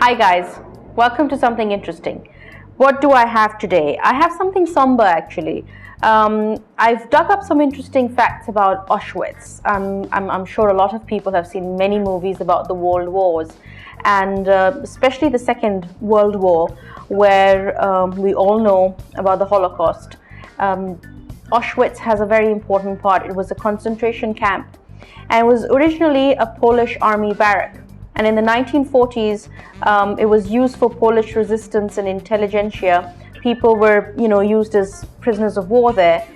Hi guys, welcome to Something Interesting. What do I have today? I have something somber actually. I've dug up some interesting facts about Auschwitz. I'm sure a lot of people have seen many movies about the world wars, and especially the Second World War, where we all know about the Holocaust. Auschwitz has a very important part. It was a concentration camp, and it was originally a Polish army barrack. And in the 1940s, it was used for Polish resistance and intelligentsia. People were, used as prisoners of war there.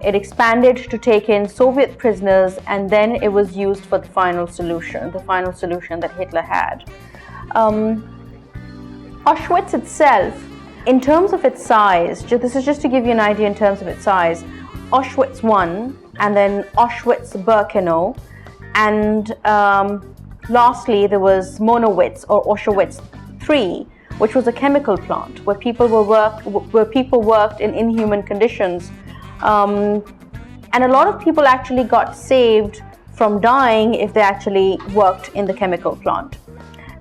It expanded to take in Soviet prisoners, and then it was used for the final solution that Hitler had. Auschwitz itself, in terms of its size, this is just to give you an idea in terms of its size, Auschwitz I, and then Auschwitz-Birkenau, and lastly, there was Monowitz or Auschwitz III, which was a chemical plant where people worked in inhuman conditions, and a lot of people actually got saved from dying if they actually worked in the chemical plant.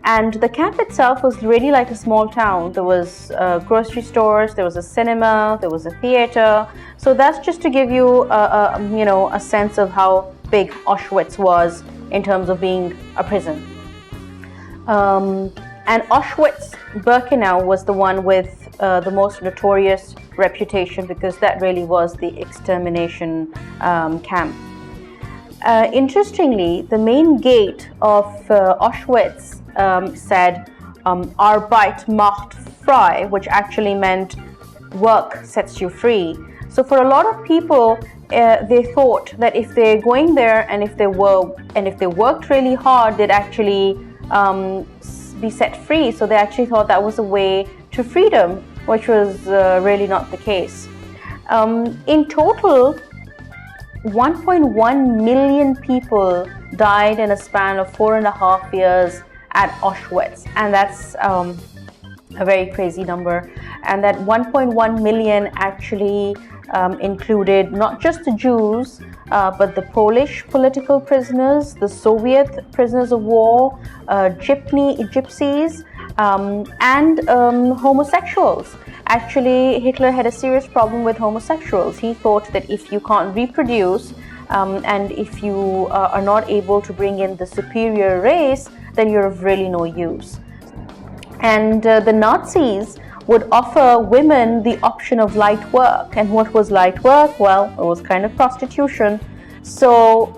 And the camp itself was really like a small town. There was grocery stores, there was a cinema, there was a theater. So that's just to give you a sense of how big Auschwitz was in terms of being a prison. And Auschwitz-Birkenau was the one with the most notorious reputation, because that really was the extermination camp. Interestingly, the main gate of Auschwitz said Arbeit macht frei, which actually meant work sets you free. So for a lot of people, they thought that if they're going there and if they worked really hard, they'd actually be set free. So they actually thought that was a way to freedom, which was really not the case. In total, 1.1 million people died in a span of 4.5 years at Auschwitz, and that's a very crazy number. And that 1.1 million actually included not just the Jews, but the Polish political prisoners, the Soviet prisoners of war, gypsies, and homosexuals. Actually, Hitler had a serious problem with homosexuals. He thought that if you can't reproduce, and if you are not able to bring in the superior race, then you're of really no use. And the Nazis would offer women the option of light work. And what was light work? Well, it was kind of prostitution. So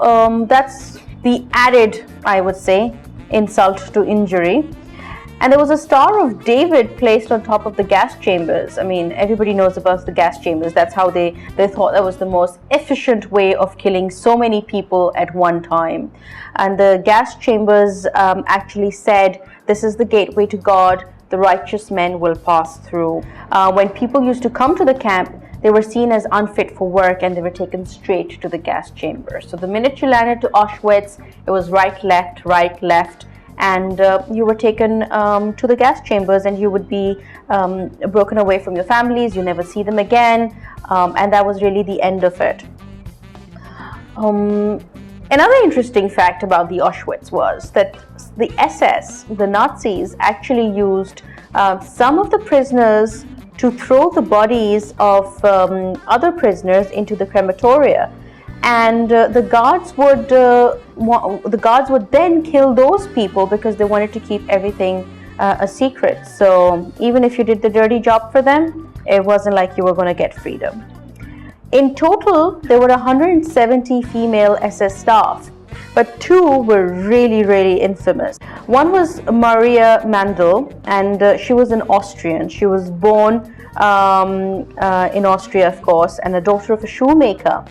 that's the added, I would say, insult to injury. And there was a Star of David placed on top of the gas chambers. I mean, everybody knows about the gas chambers. That's how they thought that was the most efficient way of killing so many people at one time. And the gas chambers actually said, "This is the gateway to God. The righteous men will pass through." When people used to come to the camp, they were seen as unfit for work, and they were taken straight to the gas chamber. So the minute you landed to Auschwitz, it was right, left, and you were taken to the gas chambers, and you would be broken away from your families. You never see them again, and that was really the end of it. Another interesting fact about the Auschwitz was that the SS, the Nazis, actually used some of the prisoners to throw the bodies of other prisoners into the crematoria, and the guards would then kill those people because they wanted to keep everything a secret. So even if you did the dirty job for them, it wasn't like you were going to get freedom. In total, there were 170 female SS staff, but 2 were really, really infamous. One was Maria Mandel, and she was an Austrian. She was born in Austria, of course, and a daughter of a shoemaker.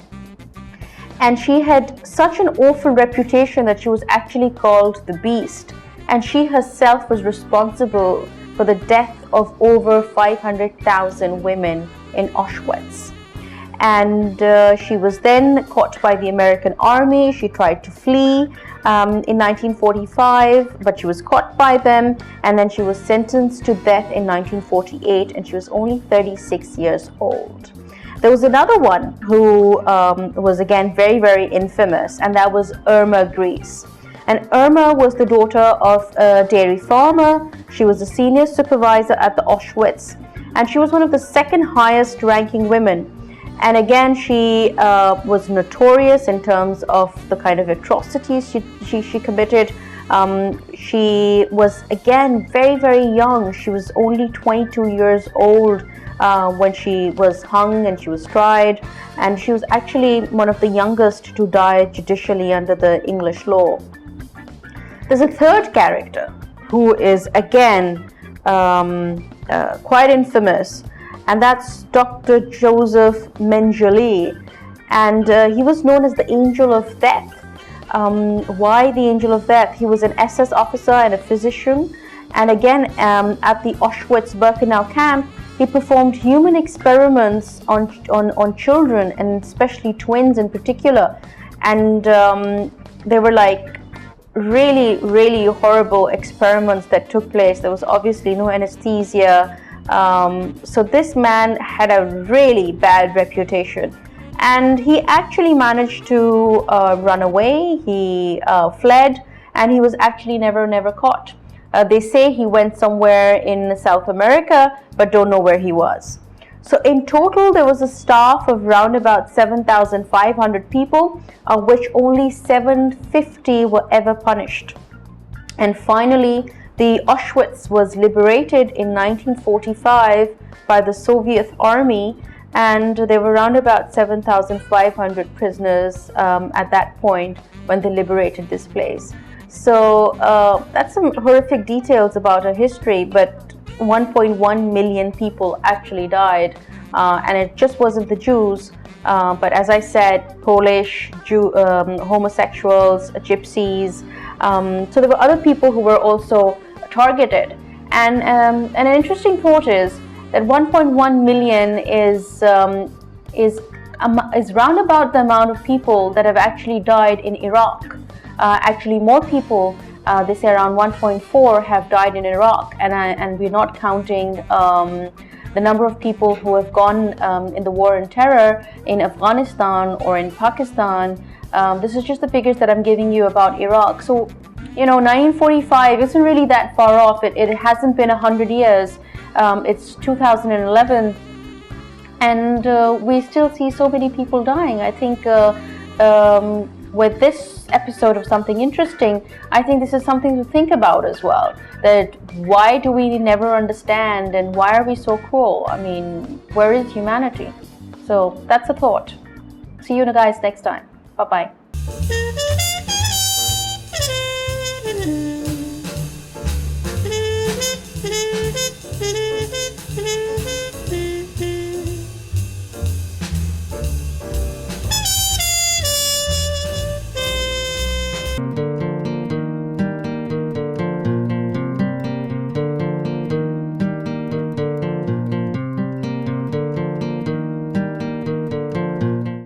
And she had such an awful reputation that she was actually called the Beast. And she herself was responsible for the death of over 500,000 women in Auschwitz. And she was then caught by the American army. She tried to flee in 1945, but she was caught by them, and then she was sentenced to death in 1948, and she was only 36 years old. There was another one who was again very, very infamous, and that was Irma Grese. And Irma was the daughter of a dairy farmer. She was a senior supervisor at the Auschwitz, and she was one of the second highest ranking women. And again, she was notorious in terms of the kind of atrocities she committed. She was, again, very, very young. She was only 22 years old when she was hung and she was tried. And she was actually one of the youngest to die judicially under the English law. There's a third character who is, again, quite infamous, and that's Dr. Joseph Mengele. And he was known as the Angel of Death. Why the Angel of Death? He was an SS officer and a physician. And again, at the Auschwitz-Birkenau camp, he performed human experiments on children, and especially twins in particular. And they were like really, really horrible experiments that took place. There was obviously no anesthesia. So this man had a really bad reputation. And he actually managed to run away. He fled, and he was actually never caught. They say he went somewhere in South America, but don't know where he was. So in total, there was a staff of around about 7,500 people, of which only 750 were ever punished. And finally, the Auschwitz was liberated in 1945 by the Soviet army, and there were around about 7,500 prisoners at that point when they liberated this place. So that's some horrific details about her history, but 1.1 million people actually died, and it just wasn't the Jews, but as I said, Polish, homosexuals, gypsies. So there were other people who were also targeted. And an interesting thought is that 1.1 million is round about the amount of people that have actually died in Iraq. Actually, more people, they say around 1.4 have died in Iraq, and we're not counting the number of people who have gone in the war on terror in Afghanistan or in Pakistan. This is just the figures that I'm giving you about Iraq. So, 1945 isn't really that far off. It hasn't been 100 years. It's 2011, and we still see so many people dying. I think with this episode of Something Interesting, I think this is something to think about as well. That why do we never understand, and why are we so cruel? I mean, where is humanity? So that's a thought. See you guys next time. Bye-bye.